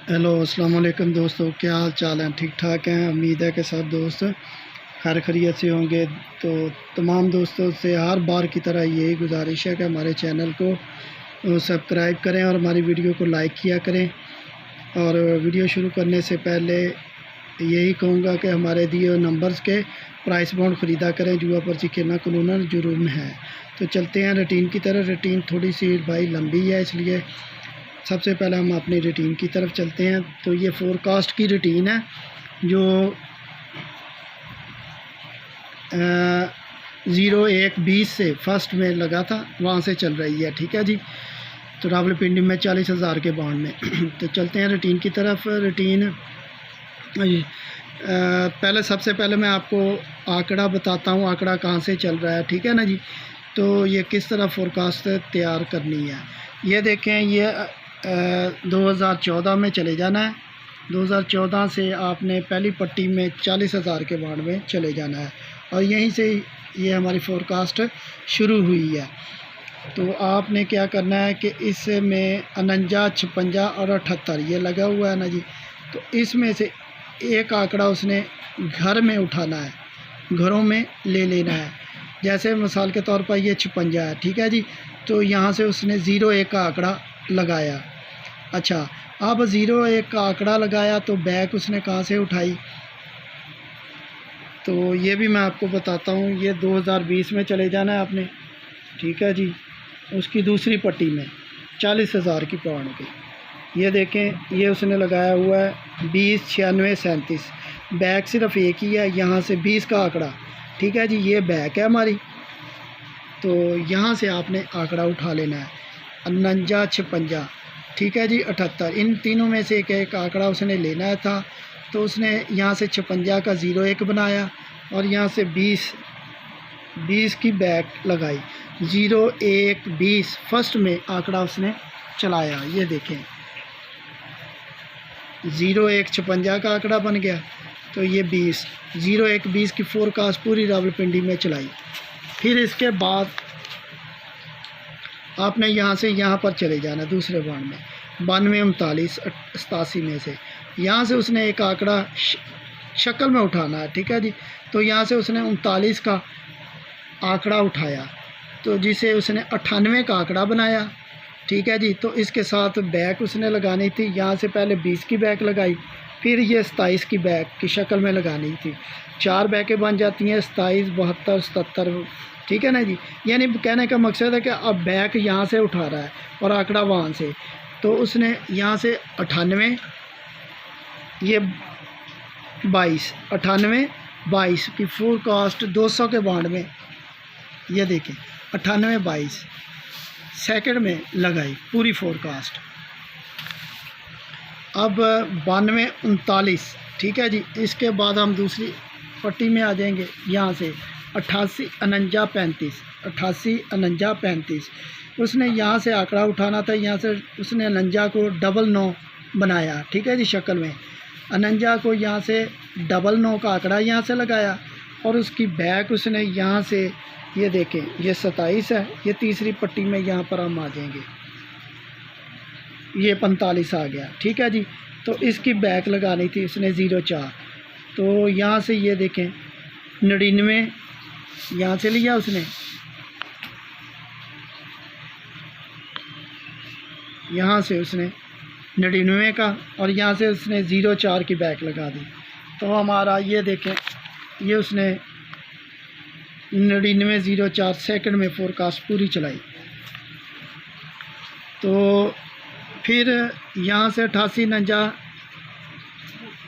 Hello अस्सलाम वालेकुम दोस्तों, क्या हाल चाल है? ठीक ठाक हैं। उम्मीद है कि सब दोस्त खैर खैरियत से होंगे। तो तमाम दोस्तों से हर बार की तरह यही गुजारिश है कि हमारे चैनल को सब्सक्राइब करें और हमारी वीडियो को लाइक किया करें। और वीडियो शुरू करने से पहले यही कहूँगा कि हमारे दिए हुए नंबर्स के प्राइस बॉन्ड ख़रीदा करें। जुआ पर्ची खेलना कानूनन जुर्म है। तो चलते हैं रूटीन की तरफ। रूटीन थोड़ी सी भाई लंबी है, इसलिए सबसे पहले हम अपनी रूटीन की तरफ चलते हैं। तो ये फोरकास्ट की रूटीन है जो 01-20 से फर्स्ट में लगा था, वहाँ से चल रही है। ठीक है जी। तो रावलपिंडी में 40,000 के बॉन्ड में तो चलते हैं रूटीन की तरफ। रूटीन पहले सबसे पहले मैं आपको आंकड़ा बताता हूँ, आंकड़ा कहाँ से चल रहा है। ठीक है ना जी। तो ये किस तरह फोरकास्ट तैयार करनी है, ये देखें। ये 2014 में चले जाना है। 2014 से आपने पहली पट्टी में 40,000 के बॉन्ड में चले जाना है और यहीं से ये हमारी फोरकास्ट शुरू हुई है। तो आपने क्या करना है कि इसमें 49, 56 और 78 ये लगा हुआ है ना जी। तो इसमें से एक आंकड़ा उसने घर में उठाना है, घरों में ले लेना है। जैसे मिसाल के तौर पर ये 56 है। ठीक है जी। तो यहाँ से उसने 01 का आंकड़ा लगाया। अच्छा, अब 01 का आंकड़ा लगाया तो बैक उसने कहाँ से उठाई, तो ये भी मैं आपको बताता हूँ। ये 2020 में चले जाना है आपने। ठीक है जी। उसकी दूसरी पट्टी में 40,000 की पॉइंट की ये देखें, ये उसने लगाया हुआ है 20, 96, 37। बैक सिर्फ एक ही है, यहाँ से 20 का आंकड़ा। ठीक है जी। ये बैक है हमारी। तो यहाँ से आपने आंकड़ा उठा लेना है 49, 56। ठीक है जी। 78, इन तीनों में से एक आंकड़ा उसने लेना था। तो उसने यहाँ से 56 का 01 बनाया और यहाँ से 20 की बैक लगाई। 01, 20 फर्स्ट में आंकड़ा उसने चलाया। ये देखें, 01, 56 का आंकड़ा बन गया। तो ये 20, 01, 20 की फोरकास्ट पूरी रावलपिंडी में चलाई। फिर इसके बाद आपने यहाँ से यहाँ पर चले जाना दूसरे बॉन्ड में 92, 39, 87 में से। यहाँ से उसने एक आंकड़ा शक्ल में उठाना है। ठीक है जी। तो यहाँ से उसने 39 का आंकड़ा उठाया, तो जिसे उसने 98 का आंकड़ा बनाया। ठीक है जी। तो इसके साथ बैक उसने लगानी थी। यहाँ से पहले 20 की बैक लगाई, फिर ये 27 की बैक की शक्ल में लगानी थी। 4 बैकें बन जाती हैं, 27, 72, 77। ठीक है ना जी। यानी कहने का मकसद है कि अब बैक यहाँ से उठा रहा है और आंकड़ा वहाँ से। तो उसने यहाँ से 98, ये 22, 98, 22 की फोरकास्ट 200 के बॉन्ड में ये देखें 98, 22 सेकंड में लगाई पूरी फोरकास्ट। अब 92, 39। ठीक है जी। इसके बाद हम दूसरी पट्टी में आ जाएंगे। यहाँ से 88, 49, 35, 88, 49, 35। उसने यहाँ से आंकड़ा उठाना था। यहाँ से उसने 49 को 99 बनाया। ठीक है जी। शक्ल में 49 को यहाँ से 99 का आंकड़ा यहाँ से लगाया और उसकी बैक उसने यहाँ से, ये देखें, ये 27 है। ये तीसरी पट्टी में यहाँ पर हम आ जाएंगे, ये 45 आ गया। ठीक है जी। तो इसकी बैक लगानी थी उसने 04। तो यहाँ से ये देखें 99 यहाँ से लिया उसने, यहाँ से उसने 99 का और यहाँ से उसने 04 की बैक लगा दी। तो हमारा ये देखें, ये उसने 99, 04 सेकंड में फोरकास्ट पूरी चलाई। तो फिर यहाँ से 88, 49,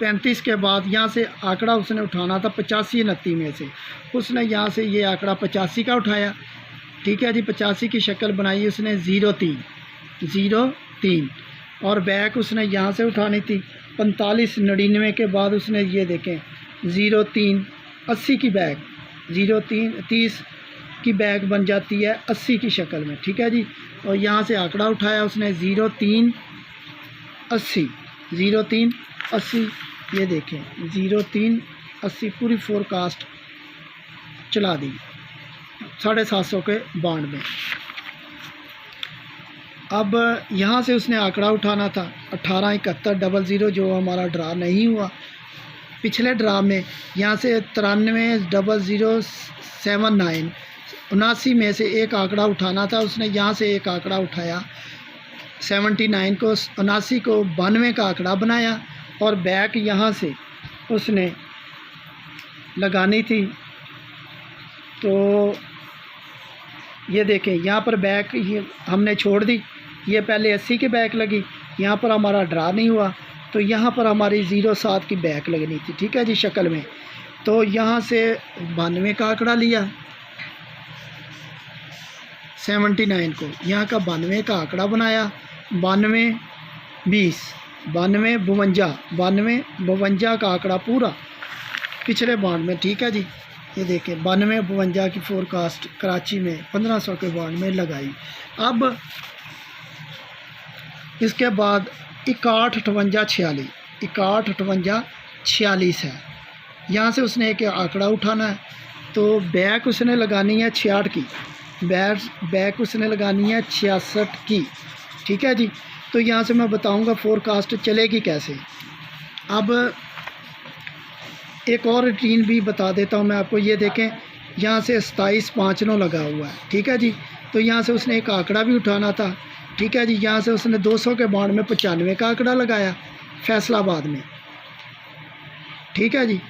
35 के बाद यहाँ से आंकड़ा उसने उठाना था 85, 29 में से। उसने यहाँ से ये आंकड़ा 85 का उठाया। ठीक है जी। 85 की शक्ल बनाई उसने 03 और बैक उसने यहाँ से उठानी थी 45, 99 के बाद उसने ये देखें 03, 80 की बैक, 03, 30 की बैक बन जाती है 80 की शक्ल में। ठीक है जी। और यहाँ से आंकड़ा उठाया उसने 03, 80, 03, 80। ये देखें 03, 80 पूरी फोरकास्ट चला दी 750 के बॉन्ड में। अब यहाँ से उसने आंकड़ा उठाना था 187100 जो हमारा ड्रा नहीं हुआ पिछले ड्रा में। यहाँ से 930079 79 में से एक आंकड़ा उठाना था उसने। यहाँ से एक आंकड़ा उठाया 79 को, 79 को 92 का आंकड़ा बनाया और बैक यहाँ से उसने लगानी थी। तो ये देखें यहाँ पर बैक ये हमने छोड़ दी, ये पहले 80 की बैक लगी, यहाँ पर हमारा ड्रा नहीं हुआ तो यहाँ पर हमारी 07 की बैक लगनी थी, ठीक है जी, शक्ल में। तो यहाँ से 92 का आंकड़ा लिया 79 को, यहाँ का 92 का आंकड़ा बनाया 92 20 92 52 52 का आंकड़ा पूरा पिछले बांड में, ठीक है जी। ये देखें 92 52 की फोरकास्ट कराची में 1500 के बांड में लगाई। अब इसके बाद 61 58 46 46 है, यहाँ से उसने एक आंकड़ा उठाना है। तो बैक उसने लगानी है 66 की, बैक उसने लगानी है 66 की, ठीक है जी। तो यहाँ से मैं बताऊँगा फोरकास्ट चलेगी कैसे। अब एक और रूटीन भी बता देता हूँ मैं आपको। ये देखें यहाँ से 2759 लगा हुआ है, ठीक है जी। तो यहाँ से उसने एक आंकड़ा भी उठाना था, ठीक है जी। यहाँ से उसने 200 के बांड में 95 का आंकड़ा लगाया फैसलाबाद में, ठीक है जी।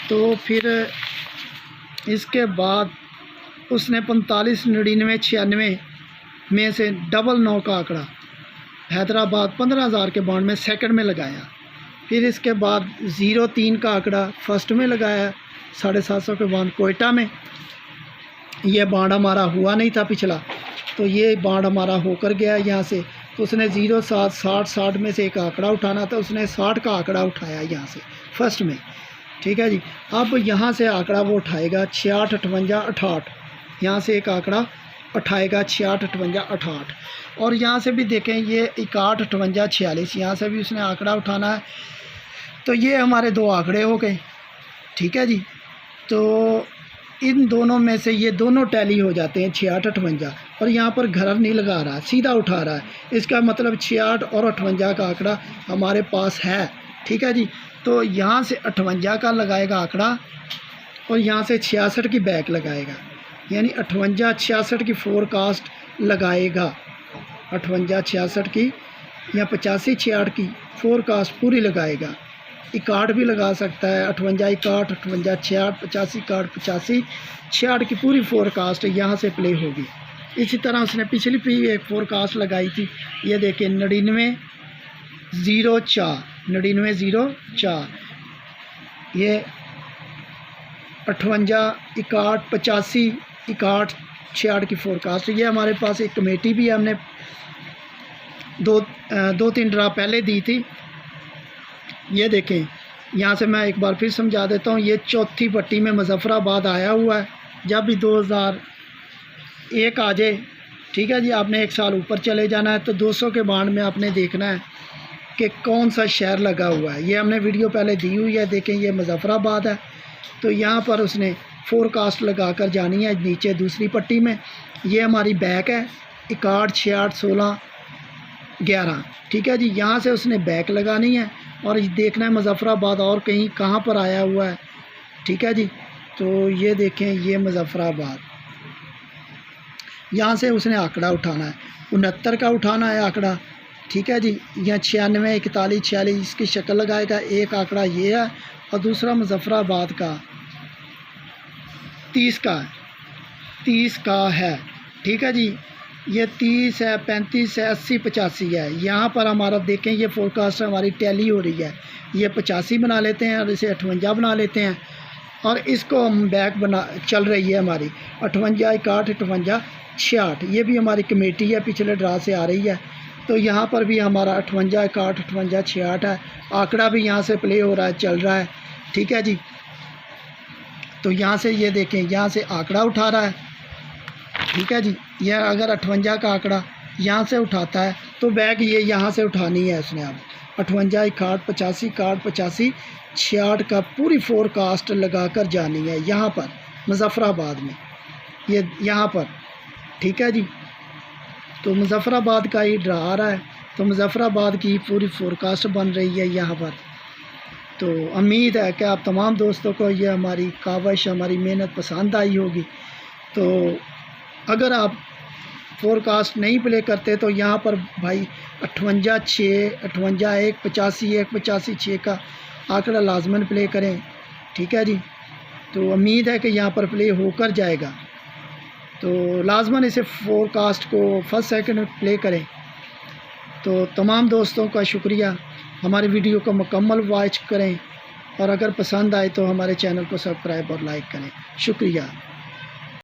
तो फिर इसके बाद उसने 45 99 96 में से 99 का आंकड़ा हैदराबाद 15,000 के बांड में सेकंड में लगाया। फिर इसके बाद 03 का आंकड़ा फर्स्ट में लगाया 750 के बांड कोयटा में। ये बांड हमारा हुआ नहीं था पिछला, तो ये बांड हमारा होकर गया यहाँ से। तो उसने 07 60 में से एक आंकड़ा उठाना था, उसने 60 का आंकड़ा उठाया यहाँ से फर्स्ट में, ठीक है जी। अब यहाँ से आंकड़ा वो उठाएगा 66 58 68, यहाँ से एक आंकड़ा उठाएगा 66 58 68। और यहाँ से भी देखें ये 61 58 46, यहाँ से भी उसने आंकड़ा उठाना है। तो ये हमारे दो आंकड़े हो गए, ठीक है जी। तो इन दोनों में से ये दोनों टैली हो जाते हैं 66 58, और यहाँ पर घर नहीं लगा रहा, सीधा उठा रहा है। इसका मतलब 66 और 58 का आंकड़ा हमारे पास है, ठीक है जी। तो यहाँ से 58 का लगाएगा आंकड़ा और यहाँ से 66 की बैक लगाएगा, यानी 58 66 की फोरकास्ट लगाएगा। 58 66 की या 85 66 की फोरकास्ट पूरी लगाएगा। 61 भी लगा सकता है, 58 61 58 66 85 61 85 66 की पूरी फोरकास्ट यहाँ से प्ले होगी। इसी तरह उसने पिछली भी एक फोरकास्ट लगाई थी, ये देखें 99 04 99 04, ये 58 61 85 61 66 की फोरकास्ट। ये हमारे पास एक कमेटी भी है, हमने दो तीन ड्रा पहले दी थी। ये देखें यहाँ से मैं एक बार फिर समझा देता हूँ। ये चौथी पट्टी में मुजफ्फराबाद आया हुआ है। जब भी 2001 आ जाए, ठीक है जी, आपने एक साल ऊपर चले जाना है। तो 200 के बांड में आपने देखना है कि कौन सा शहर लगा हुआ है। ये हमने वीडियो पहले दी हुई है, देखें ये मुजफ्फराबाद है। तो यहाँ पर उसने फोरकास्ट लगा कर जानी है नीचे दूसरी पट्टी में। ये हमारी बैक है 61 66 16 11, ठीक है जी। यहाँ से उसने बैक लगानी है और देखना है मुजफ्फराबाद और कहीं कहाँ पर आया हुआ है, ठीक है जी। तो ये देखें ये मुजफ्फराबाद, यहाँ से उसने आंकड़ा उठाना है 69 का उठाना है आंकड़ा, ठीक है जी। यहाँ 96 41 46 इसकी शक्ल लगाएगा। एक आंकड़ा ये है और दूसरा मुजफ्फराबाद का 30 का है, ठीक है जी। ये 30 है 35 है 80 85 है। यहाँ पर हमारा देखें ये फोरकास्ट हमारी टैली हो रही है। ये 85 बना लेते हैं और इसे 58 बना लेते हैं और इसको हम बैक बना चल रही है हमारी 58 61 58 66। ये भी हमारी कमेटी है, पिछले ड्रा से आ रही है। तो यहाँ पर भी हमारा 58 61 58 66 है। आंकड़ा भी यहाँ से प्ले हो रहा है, चल रहा है, ठीक है जी। तो यहाँ से ये देखें यहाँ से आंकड़ा उठा रहा है, ठीक है जी। यह अगर 58 का आंकड़ा यहाँ से उठाता है तो बैग ये यहाँ से उठानी है उसने। अब 58 61 85 61 85 66 का पूरी फोरकास्ट लगा कर जानी है यहाँ पर मुजफ्फराबाद में, ये यहाँ पर, ठीक है जी। तो मुज़फ़्फ़राबाद का ही ड्रा रहा है। तो मुज़फ़्फ़राबाद की पूरी फोरकास्ट बन रही है यहाँ पर। तो उम्मीद है कि आप तमाम दोस्तों को ये हमारी काविश, हमारी मेहनत पसंद आई होगी। तो अगर आप फोरकास्ट नहीं प्ले करते तो यहाँ पर भाई 58-6, 58-1, 85-1, 85-6 का आंकड़ा लाजमन प्ले करें, ठीक है जी। तो उम्मीद है कि यहाँ पर प्ले होकर जाएगा। तो लाजमन इसे फोरकास्ट को फर्स्ट सेकंड में प्ले करें। तो तमाम दोस्तों का शुक्रिया, हमारी वीडियो को मुकम्मल वॉच करें और अगर पसंद आए तो हमारे चैनल को सब्सक्राइब और लाइक करें। शुक्रिया।